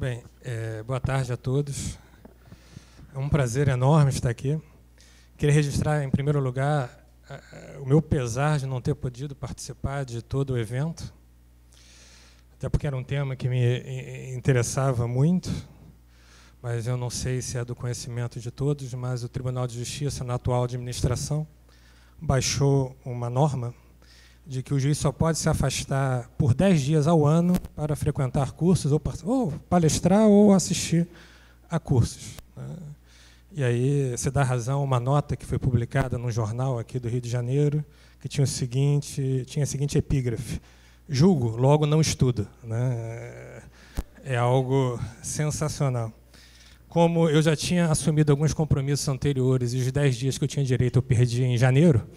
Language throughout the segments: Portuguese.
Bem, boa tarde a todos. É um prazer enorme estar aqui. Queria registrar, em primeiro lugar, o meu pesar de não ter podido participar de todo o evento, até porque era um tema que me interessava muito, mas eu não sei se é do conhecimento de todos, mas o Tribunal de Justiça, na atual administração, baixou uma norma de que o juiz só pode se afastar por 10 dias ao ano para frequentar cursos, ou palestrar ou assistir a cursos. E aí se dá razão a uma nota que foi publicada num jornal aqui do Rio de Janeiro, que tinha a seguinte epígrafe: julgo, logo não estudo. É algo sensacional. Como eu já tinha assumido alguns compromissos anteriores e os 10 dias que eu tinha direito eu perdi em janeiro,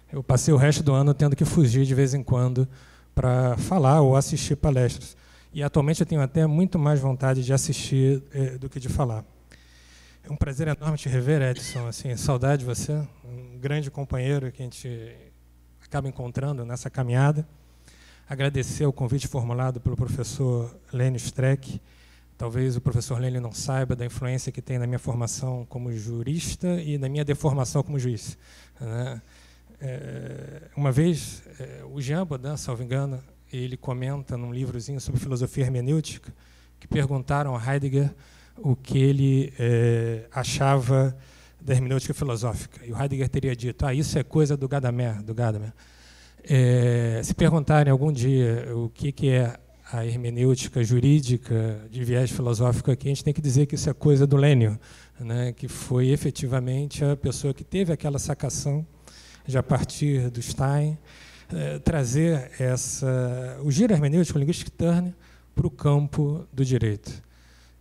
eu passei o resto do ano tendo que fugir de vez em quando para falar ou assistir palestras. E atualmente eu tenho até muito mais vontade de assistir do que de falar. É um prazer enorme te rever, Edson. Assim, saudade de você, um grande companheiro que a gente acaba encontrando nessa caminhada. Agradecer o convite formulado pelo professor Lênio Streck. Talvez o professor Lênio não saiba da influência que tem na minha formação como jurista e na minha deformação como juiz. Uma vez, o Jean Bodin, salvo engano, ele comenta num livrozinho sobre filosofia hermenêutica, que perguntaram a Heidegger o que ele achava da hermenêutica filosófica. E o Heidegger teria dito: isso é coisa do Gadamer. Se perguntarem algum dia o que é a hermenêutica jurídica de viés filosófico aqui, a gente tem que dizer que isso é coisa do Lênio, que foi efetivamente a pessoa que teve aquela sacação, já a partir do Stein, trazer o giro hermenêutico, linguística Turner, para o campo do direito.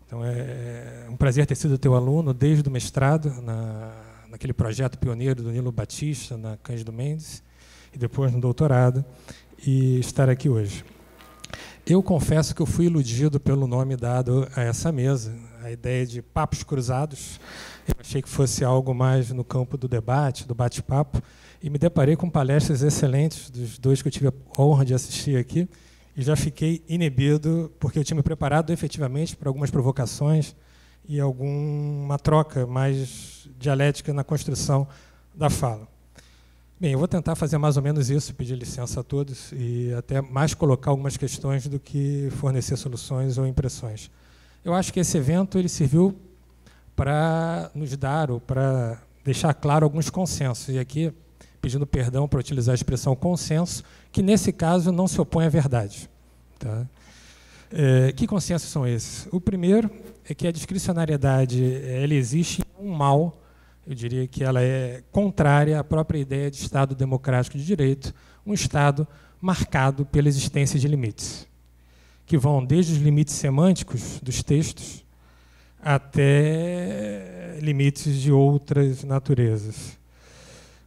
Então, é um prazer ter sido teu aluno desde o mestrado, naquele projeto pioneiro do Nilo Batista, na Cândido Mendes, e depois no doutorado, e estar aqui hoje. Eu confesso que eu fui iludido pelo nome dado a essa mesa, a ideia de papos cruzados. Eu achei que fosse algo mais no campo do debate, do bate-papo, e me deparei com palestras excelentes dos dois que eu tive a honra de assistir aqui, e já fiquei inibido, porque eu tinha me preparado efetivamente para algumas provocações e alguma troca mais dialética na construção da fala. Bem, eu vou tentar fazer mais ou menos isso, pedir licença a todos, e até mais colocar algumas questões do que fornecer soluções ou impressões. Eu acho que esse evento ele serviu para nos dar, ou para deixar claro alguns consensos, e aqui pedindo perdão por utilizar a expressão consenso, que nesse caso não se opõe à verdade. Tá? Que consensos são esses? O primeiro é que a discricionariedade ela existe em um mal, eu diria que ela é contrária à própria ideia de Estado democrático de direito, um Estado marcado pela existência de limites, que vão desde os limites semânticos dos textos até limites de outras naturezas.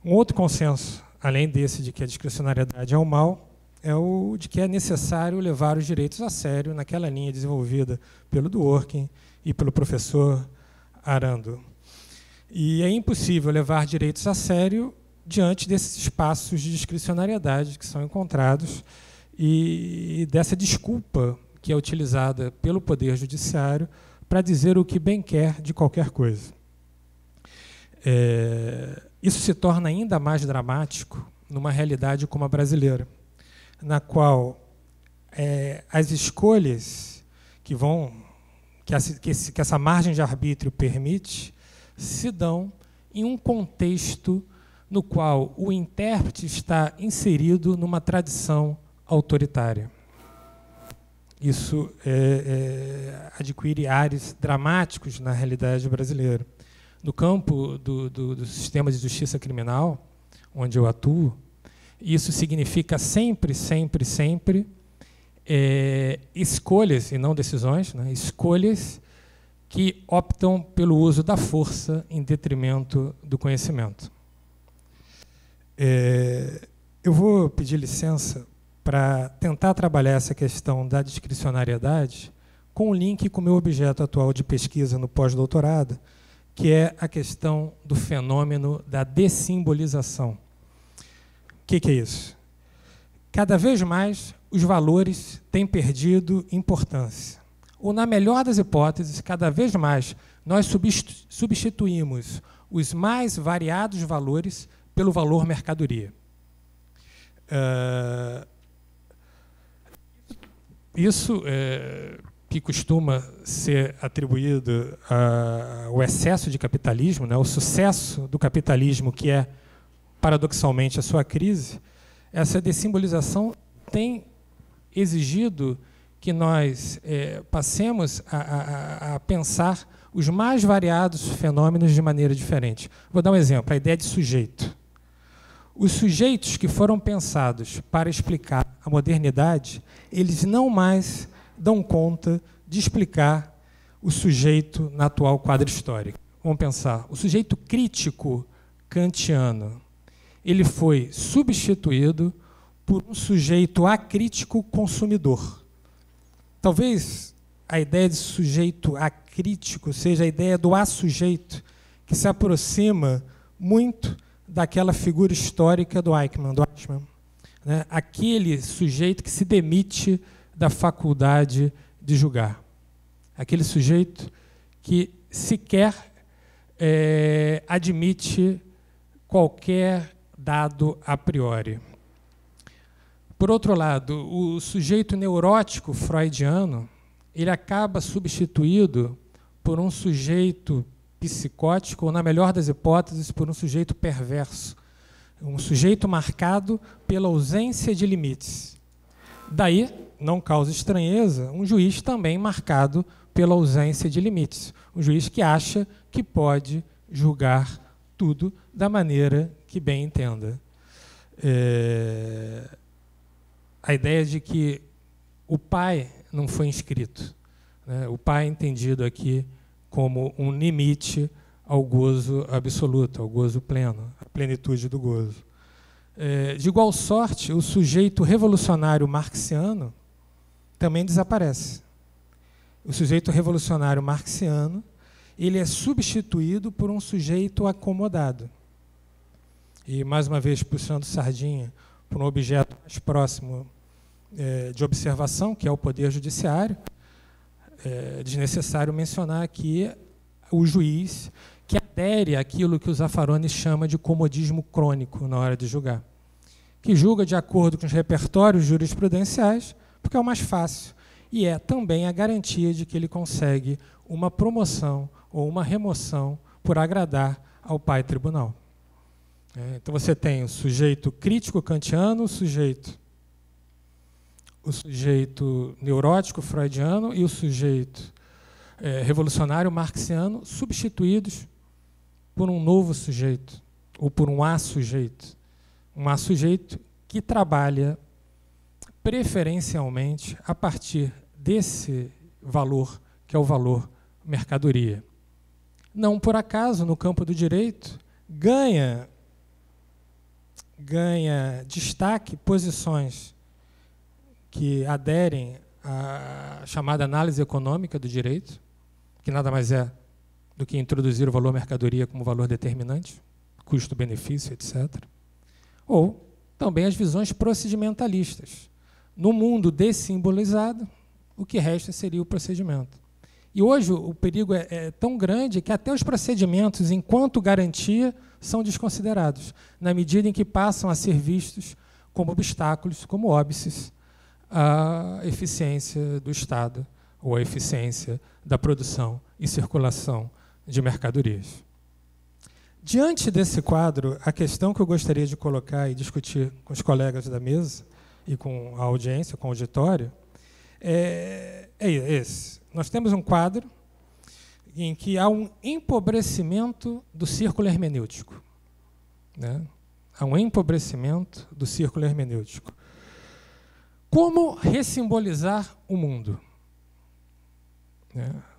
Um outro consenso, além desse de que a discricionariedade é um mal, é o de que é necessário levar os direitos a sério naquela linha desenvolvida pelo Dworkin e pelo professor Arando. E é impossível levar direitos a sério diante desses espaços de discricionariedade que são encontrados e dessa desculpa que é utilizada pelo Poder Judiciário para dizer o que bem quer de qualquer coisa. Isso se torna ainda mais dramático numa realidade como a brasileira, na qual as escolhas que essa margem de arbítrio permite se dão em um contexto no qual o intérprete está inserido numa tradição autoritária. Isso adquire ares dramáticos na realidade brasileira. No campo do sistema de justiça criminal, onde eu atuo, isso significa sempre escolhas e não decisões, escolhas que optam pelo uso da força em detrimento do conhecimento. Eu vou pedir licença para tentar trabalhar essa questão da discricionariedade com um link com o meu objeto atual de pesquisa no pós-doutorado, que é a questão do fenômeno da dessimbolização. O que é isso? Cada vez mais os valores têm perdido importância. ou, na melhor das hipóteses, cada vez mais, nós substituímos os mais variados valores pelo valor mercadoria. Isso que costuma ser atribuído ao excesso de capitalismo, né, o sucesso do capitalismo, que é, paradoxalmente, a sua crise, essa dessimbolização tem exigido que nós passemos a pensar os mais variados fenômenos de maneira diferente. Vou dar um exemplo, a ideia de sujeito. Os sujeitos que foram pensados para explicar a modernidade, eles não mais dão conta de explicar o sujeito na atual quadro histórico. Vamos pensar, o sujeito crítico kantiano, ele foi substituído por um sujeito acrítico consumidor. Talvez a ideia de sujeito acrítico seja a ideia do assujeito, que se aproxima muito daquela figura histórica do Eichmann, né? Aquele sujeito que se demite da faculdade de julgar. Aquele sujeito que sequer admite qualquer dado a priori. Por outro lado, o sujeito neurótico freudiano, ele acaba substituído por um sujeito psicótico, ou, na melhor das hipóteses, por um sujeito perverso, um sujeito marcado pela ausência de limites. Daí, não causa estranheza, um juiz também marcado pela ausência de limites, um juiz que acha que pode julgar tudo da maneira que bem entenda. A ideia de que o pai não foi inscrito, né? O pai é entendido aqui como um limite ao gozo absoluto, ao gozo pleno, à plenitude do gozo. De igual sorte, o sujeito revolucionário marxiano também desaparece. O sujeito revolucionário marxiano, ele é substituído por um sujeito acomodado. E, mais uma vez, puxando sardinha para um objeto mais próximo de observação, que é o poder judiciário, é desnecessário mencionar aqui o juiz que adere àquilo que o Zaffaroni chama de comodismo crônico na hora de julgar, que julga de acordo com os repertórios jurisprudenciais, porque é o mais fácil, e é também a garantia de que ele consegue uma promoção ou uma remoção por agradar ao pai tribunal. Então você tem o sujeito crítico kantiano, o sujeito neurótico freudiano e o sujeito revolucionário marxiano substituídos por um novo sujeito, ou por um assujeito. Um assujeito que trabalha preferencialmente a partir desse valor, que é o valor mercadoria. Não por acaso, no campo do direito, ganha destaque posições que aderem à chamada análise econômica do direito, que nada mais é do que introduzir o valor mercadoria como valor determinante, custo-benefício, etc. Ou também as visões procedimentalistas. No mundo dessimbolizado, o que resta seria o procedimento. E hoje o perigo é tão grande que até os procedimentos, enquanto garantia, são desconsiderados, na medida em que passam a ser vistos como obstáculos, como óbices, à eficiência do Estado ou à eficiência da produção e circulação de mercadorias. Diante desse quadro, a questão que eu gostaria de colocar e discutir com os colegas da mesa e com a audiência, com o auditório, é esse. Nós temos um quadro em que há um empobrecimento do círculo hermenêutico, né? Há um empobrecimento do círculo hermenêutico. Como ressimbolizar o mundo?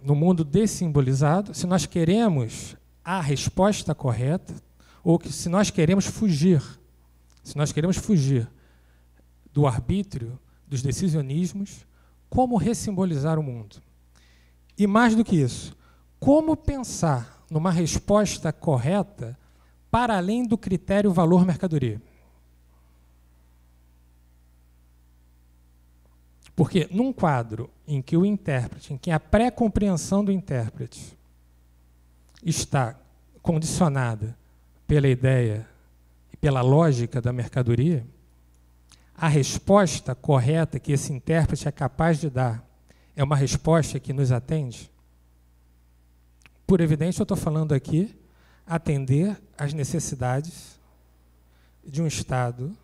No mundo dessimbolizado, se nós queremos a resposta correta, ou que se nós queremos fugir do arbítrio, dos decisionismos, como ressimbolizar o mundo? E mais do que isso, como pensar numa resposta correta para além do critério valor-mercadoria? Porque num quadro em que o intérprete, em que a pré-compreensão do intérprete está condicionada pela ideia e pela lógica da mercadoria, a resposta correta que esse intérprete é capaz de dar é uma resposta que nos atende? Por evidente, eu estou falando aqui atender às necessidades de um Estado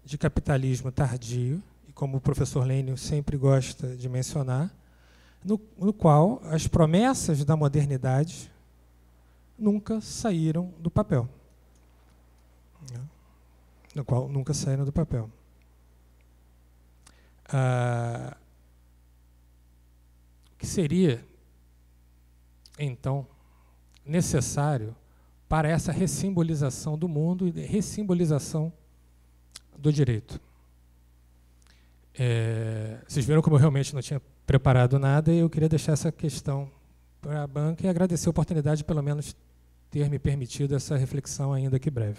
de capitalismo tardio, e como o professor Lênio sempre gosta de mencionar, no qual as promessas da modernidade nunca saíram do papel. No qual nunca saíram do papel. O que seria, então, necessário para essa ressimbolização do mundo e ressimbolização do direito? Vocês viram como eu realmente não tinha preparado nada, e eu queria deixar essa questão para a banca e agradecer a oportunidade de, pelo menos, ter me permitido essa reflexão ainda que breve.